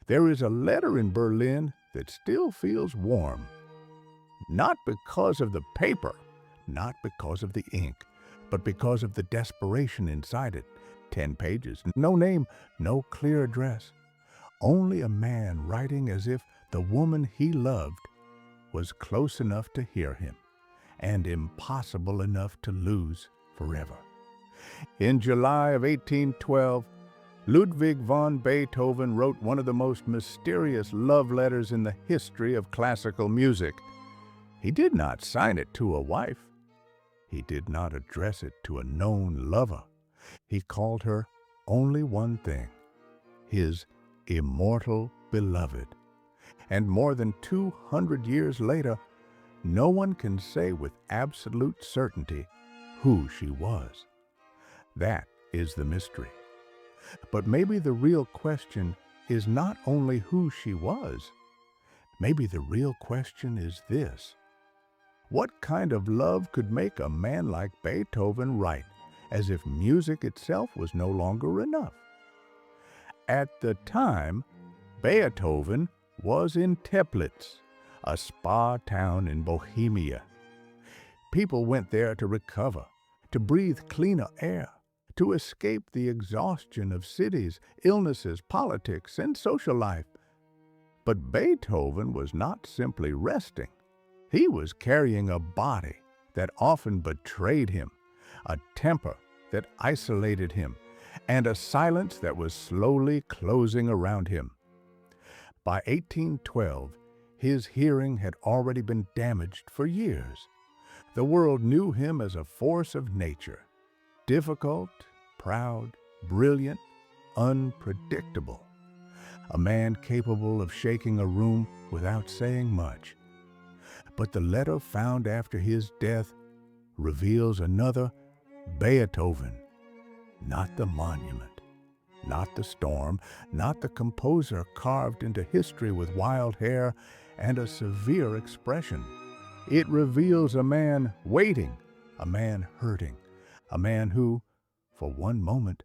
There is a letter in Berlin that still feels warm, not because of the paper, not because of the ink, but because of the desperation inside it. 10 pages, no name, no clear address. Only a man writing as if the woman he loved was close enough to hear him and impossible enough to lose forever. In July of 1812, Ludwig von Beethoven wrote one of the most mysterious love letters in the history of classical music. He did not sign it to a wife. He did not address it to a known lover. He called her only one thing, his Immortal Beloved. And more than 200 years later, no one can say with absolute certainty who she was. That is the mystery. But maybe the real question is not only who she was. Maybe the real question is this: what kind of love could make a man like Beethoven write as if music itself was no longer enough? At the time, Beethoven was in Teplitz, a spa town in Bohemia. People went there to recover, to breathe cleaner air, to escape the exhaustion of cities, illnesses, politics, and social life. But Beethoven was not simply resting. He was carrying a body that often betrayed him, a temper that isolated him, and a silence that was slowly closing around him. By 1812, his hearing had already been damaged for years. The world knew him as a force of nature, difficult, proud, brilliant, unpredictable. A man capable of shaking a room without saying much. But the letter found after his death reveals another Beethoven, not the monument, not the storm, not the composer carved into history with wild hair and a severe expression. It reveals a man waiting, a man hurting, a man who, for one moment,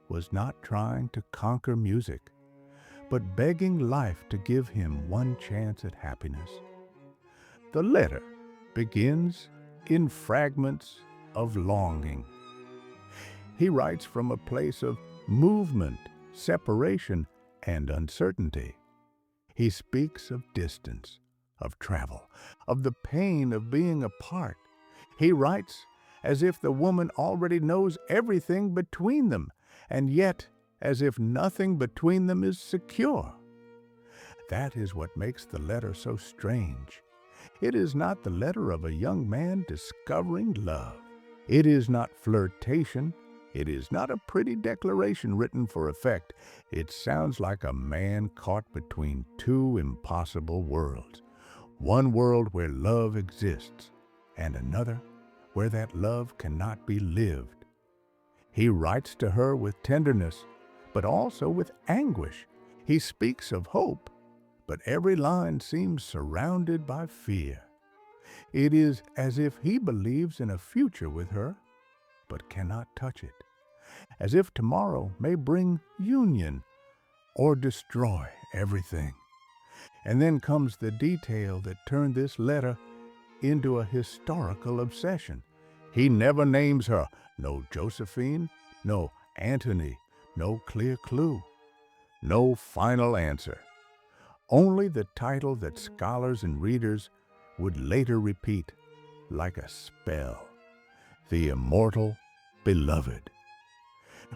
was not trying to conquer music, but begging life to give him one chance at happiness. The letter begins in fragments of longing. He writes from a place of movement, separation, and uncertainty. He speaks of distance, of travel, of the pain of being apart. He writes as if the woman already knows everything between them, and yet as if nothing between them is secure. That is what makes the letter so strange. It is not the letter of a young man discovering love. It is not flirtation. It is not a pretty declaration written for effect. It sounds like a man caught between two impossible worlds. One world where love exists, and another where that love cannot be lived. He writes to her with tenderness, but also with anguish. He speaks of hope, but every line seems surrounded by fear. It is as if he believes in a future with her, but cannot touch it. As if tomorrow may bring union or destroy everything. And then comes the detail that turned this letter into a historical obsession. He never names her. No Josephine, no Antonie, no clear clue, no final answer. Only the title that scholars and readers would later repeat like a spell: the Immortal Beloved.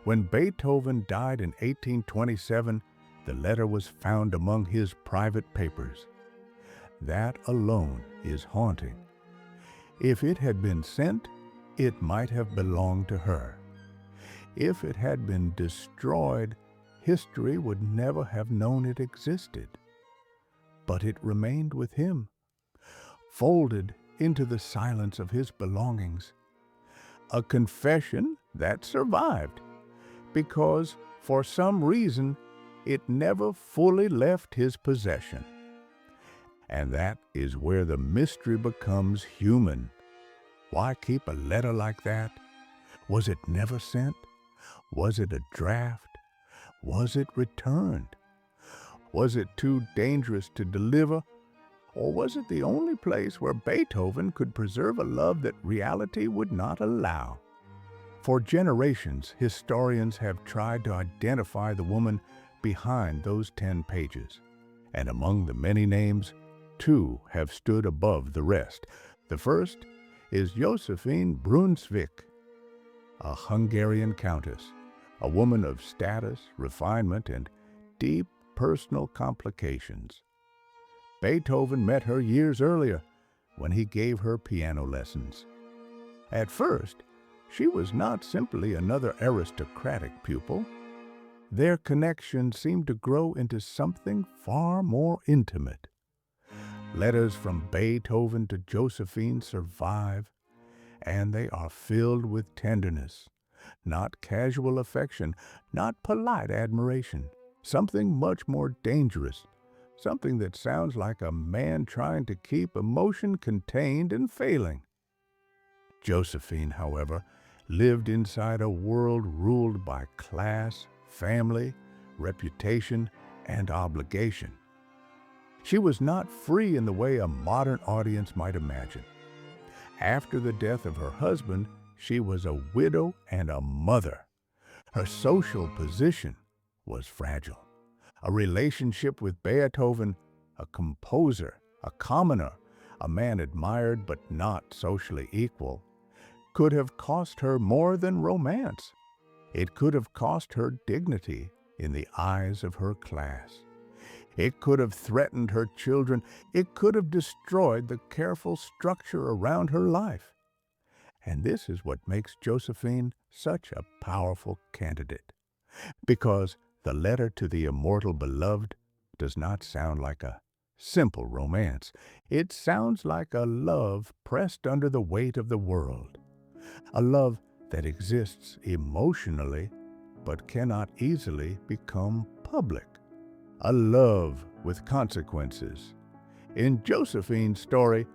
When Beethoven died in 1827, the letter was found among his private papers. That alone is haunting. If it had been sent, it might have belonged to her. If it had been destroyed, history would never have known it existed. But it remained with him, folded into the silence of his belongings. A confession that survived, because for some reason it never fully left his possession. And that is where the mystery becomes human. Why keep a letter like that? Was it never sent? Was it a draft? Was it returned? Was it too dangerous to deliver? Or was it the only place where Beethoven could preserve a love that reality would not allow? For generations, historians have tried to identify the woman behind those 10 pages. And among the many names, 2 have stood above the rest. The first is Josephine Brunsvik, a Hungarian countess, a woman of status, refinement, and deep personal complications. Beethoven met her years earlier when he gave her piano lessons. At first, she was not simply another aristocratic pupil. Their connection seemed to grow into something far more intimate. Letters from Beethoven to Josephine survive, and they are filled with tenderness, not casual affection, not polite admiration, something much more dangerous, something that sounds like a man trying to keep emotion contained and failing. Josephine, however, lived inside a world ruled by class, family, reputation, and obligation. She was not free in the way a modern audience might imagine. After the death of her husband, she was a widow and a mother. Her social position was fragile. A relationship with Beethoven, a composer, a commoner, a man admired but not socially equal, could have cost her more than romance. It could have cost her dignity in the eyes of her class. It could have threatened her children. It could have destroyed the careful structure around her life. And this is what makes Josephine such a powerful candidate. Because the letter to the Immortal Beloved does not sound like a simple romance. It sounds like a love pressed under the weight of the world. A love that exists emotionally but cannot easily become public. A love with consequences. In Josephine's story,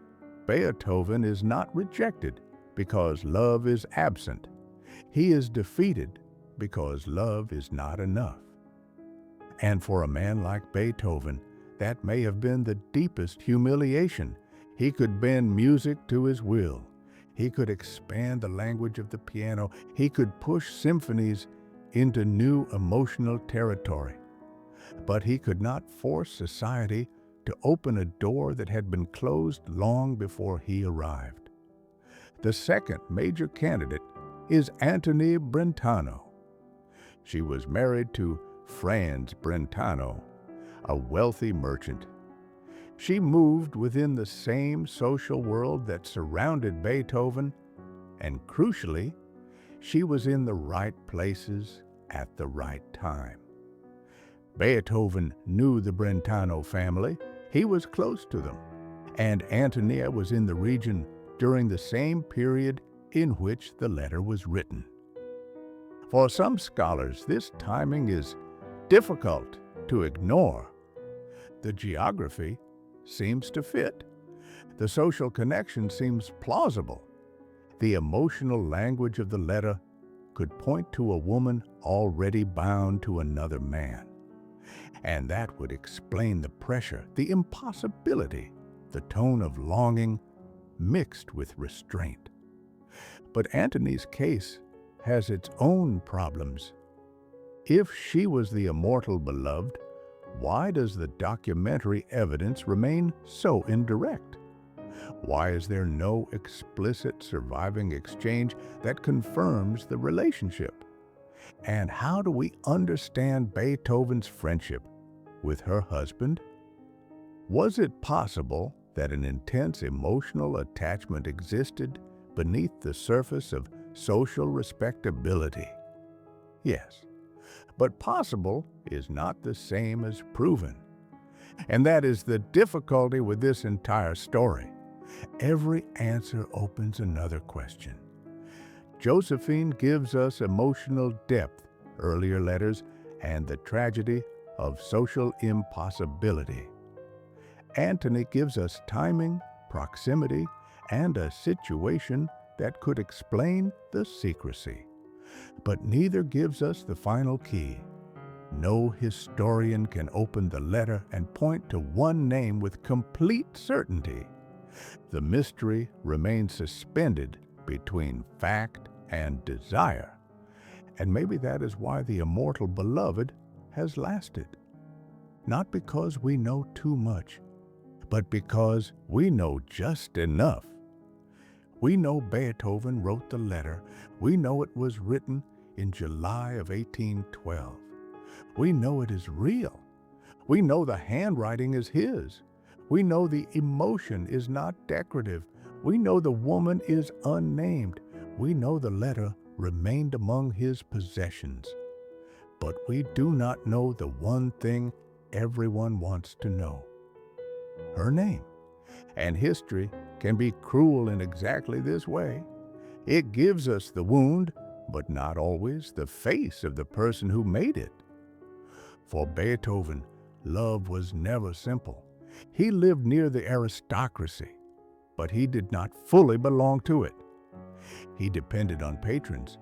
Beethoven is not rejected because love is absent. He is defeated because love is not enough. And for a man like Beethoven, that may have been the deepest humiliation. He could bend music to his will. He could expand the language of the piano. He could push symphonies into new emotional territory. But he could not force society to open a door that had been closed long before he arrived. The second major candidate is Antonie Brentano. She was married to Franz Brentano, a wealthy merchant. She moved within the same social world that surrounded Beethoven, and crucially, she was in the right places at the right time. Beethoven knew the Brentano family. He was close to them, and Antonia was in the region during the same period in which the letter was written. For some scholars, this timing is difficult to ignore. The geography seems to fit. The social connection seems plausible. The emotional language of the letter could point to a woman already bound to another man. And that would explain the pressure, the impossibility, the tone of longing mixed with restraint. But Antonie's case has its own problems. If she was the Immortal Beloved, why does the documentary evidence remain so indirect? Why is there no explicit surviving exchange that confirms the relationship? And how do we understand Beethoven's friendship with her husband? Was it possible that an intense emotional attachment existed beneath the surface of social respectability? Yes. But possible is not the same as proven. And that is the difficulty with this entire story. Every answer opens another question. Josephine gives us emotional depth, earlier letters, and the tragedy of social impossibility. Antonie gives us timing, proximity, and a situation that could explain the secrecy. But neither gives us the final key. No historian can open the letter and point to one name with complete certainty. The mystery remains suspended between fact and desire. And maybe that is why the Immortal Beloved has lasted. Not because we know too much, but because we know just enough. We know Beethoven wrote the letter. We know it was written in July of 1812. We know it is real. We know the handwriting is his. We know the emotion is not decorative. We know the woman is unnamed. We know the letter remained among his possessions. But we do not know the one thing everyone wants to know: her name. And history can be cruel in exactly this way. It gives us the wound, but not always the face of the person who made it. For Beethoven, love was never simple. He lived near the aristocracy, but he did not fully belong to it. He depended on patrons,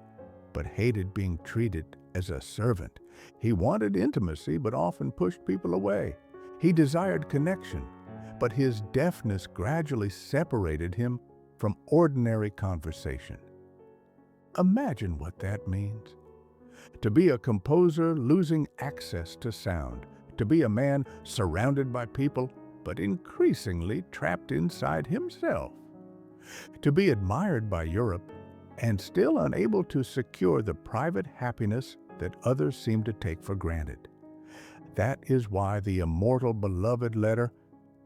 but hated being treated as a servant. He wanted intimacy, but often pushed people away. He desired connection, but his deafness gradually separated him from ordinary conversation. Imagine what that means. To be a composer losing access to sound, to be a man surrounded by people, but increasingly trapped inside himself. To be admired by Europe and still unable to secure the private happiness that others seem to take for granted. That is why the Immortal Beloved letter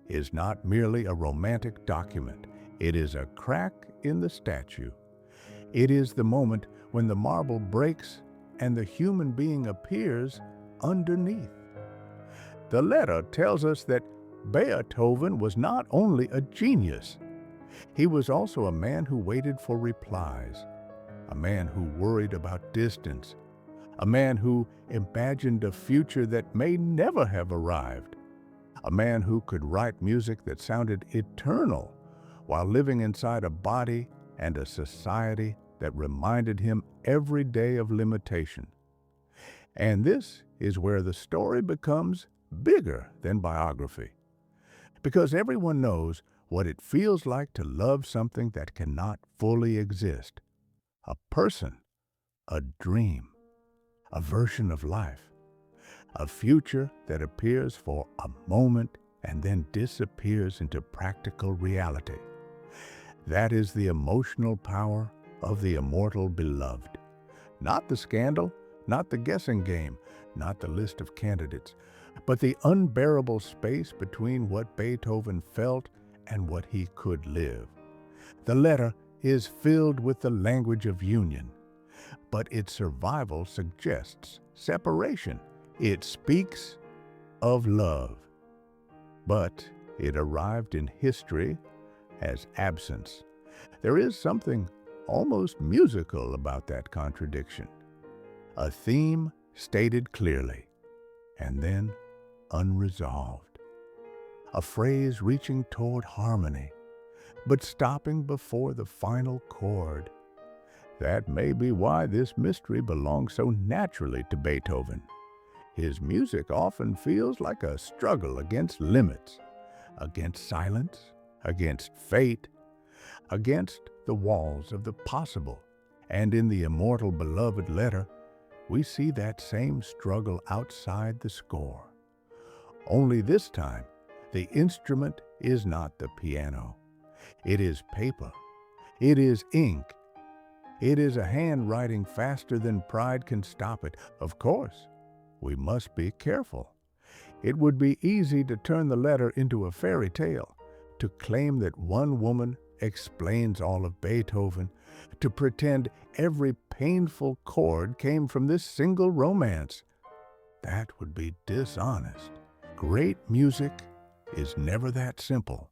is not merely a romantic document. It is a crack in the statue. It is the moment when the marble breaks and the human being appears underneath. The letter tells us that Beethoven was not only a genius, he was also a man who waited for replies, a man who worried about distance, a man who imagined a future that may never have arrived, a man who could write music that sounded eternal while living inside a body and a society that reminded him every day of limitation. And this is where the story becomes bigger than biography, because everyone knows what it feels like to love something that cannot fully exist: a person, a dream, a version of life, a future that appears for a moment and then disappears into practical reality. That is the emotional power of the Immortal Beloved. Not the scandal, not the guessing game, not the list of candidates, but the unbearable space between what Beethoven felt and what he could live. The letter is filled with the language of union, but its survival suggests separation. It speaks of love, but it arrived in history as absence. There is something almost musical about that contradiction. A theme stated clearly, and then unresolved. A phrase reaching toward harmony, but stopping before the final chord. That may be why this mystery belongs so naturally to Beethoven. His music often feels like a struggle against limits, against silence, against fate, against the walls of the possible. And in the Immortal Beloved letter, we see that same struggle outside the score. Only this time, the instrument is not the piano. It is paper. It is ink. It is a hand writing faster than pride can stop it. Of course, we must be careful. It would be easy to turn the letter into a fairy tale, to claim that one woman explains all of Beethoven, to pretend every painful chord came from this single romance. That would be dishonest. Great music is never that simple.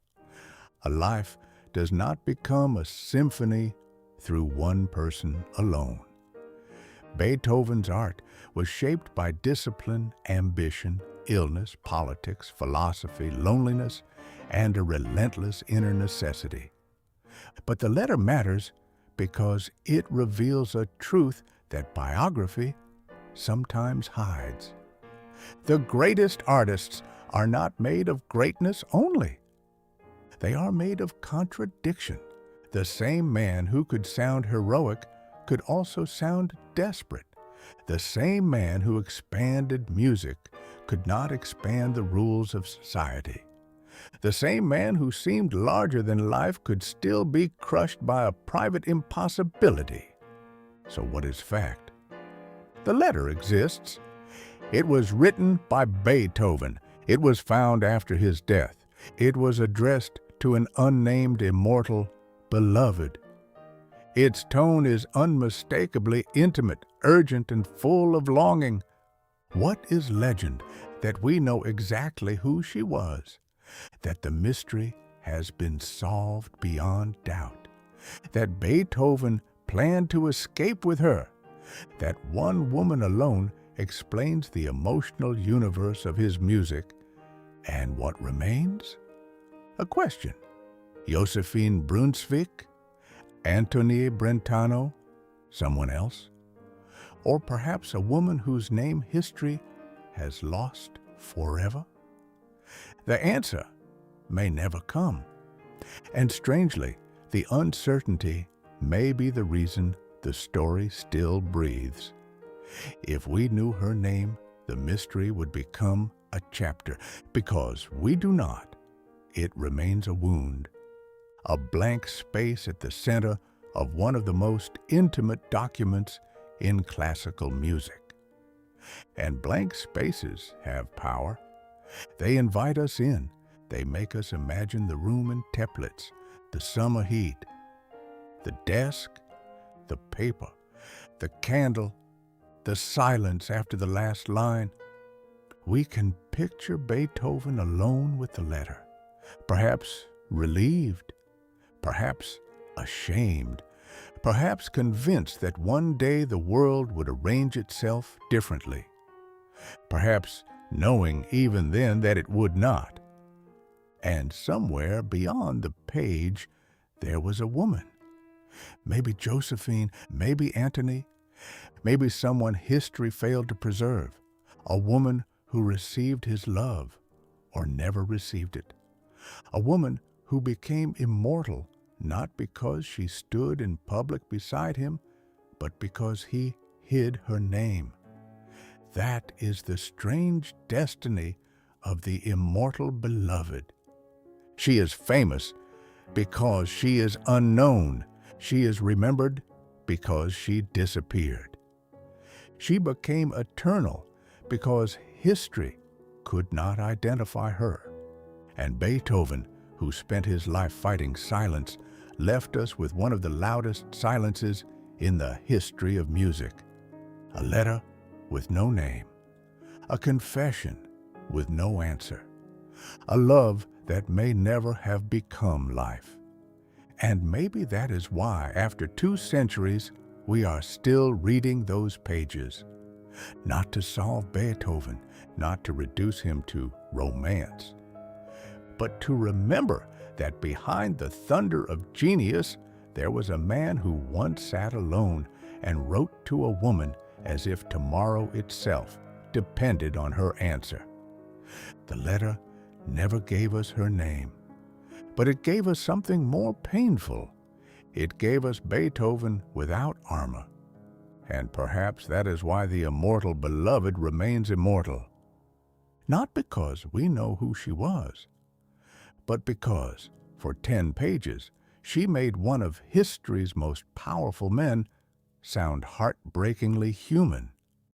A life does not become a symphony through one person alone. Beethoven's art was shaped by discipline, ambition, illness, politics, philosophy, loneliness, and a relentless inner necessity. But the letter matters because it reveals a truth that biography sometimes hides. The greatest artists are not made of greatness only. They are made of contradiction. The same man who could sound heroic could also sound desperate. The same man who expanded music could not expand the rules of society. The same man who seemed larger than life could still be crushed by a private impossibility. So what is fact? The letter exists. It was written by Beethoven. It was found after his death. It was addressed to an unnamed immortal beloved. Its tone is unmistakably intimate, urgent, and full of longing. What is legend? That we know exactly who she was, that the mystery has been solved beyond doubt, that Beethoven planned to escape with her, that one woman alone explains the emotional universe of his music, and what remains? A question. Josephine Brunsvik? Antonie Brentano? Someone else? Or perhaps a woman whose name history has lost forever? The answer may never come. And strangely, the uncertainty may be the reason the story still breathes. If we knew her name, the mystery would become a chapter. Because we do not, it remains a wound, a blank space at the center of one of the most intimate documents in classical music. And blank spaces have power. They invite us in. They make us imagine the room in Teplitz, the summer heat, the desk, the paper, the candle, the silence after the last line. We can picture Beethoven alone with the letter, perhaps relieved, perhaps ashamed, perhaps convinced that one day the world would arrange itself differently, perhaps knowing even then that it would not. And somewhere beyond the page, there was a woman. Maybe Josephine, maybe Antonie, maybe someone history failed to preserve, a woman who received his love or never received it, a woman who became immortal not because she stood in public beside him, but because he hid her name. That is the strange destiny of the immortal beloved. She is famous because she is unknown. She is remembered because she disappeared. She became eternal because history could not identify her. And Beethoven, who spent his life fighting silence, left us with one of the loudest silences in the history of music. A letter with no name, a confession with no answer, a love that may never have become life. And maybe that is why, after 2 centuries, we are still reading those pages. Not to solve Beethoven, not to reduce him to romance, but to remember that behind the thunder of genius, there was a man who once sat alone and wrote to a woman as if tomorrow itself depended on her answer. The letter never gave us her name, but it gave us something more painful. It gave us Beethoven without armor. And perhaps that is why the immortal beloved remains immortal. Not because we know who she was, but because, for 10 pages, she made one of history's most powerful men sound heartbreakingly human.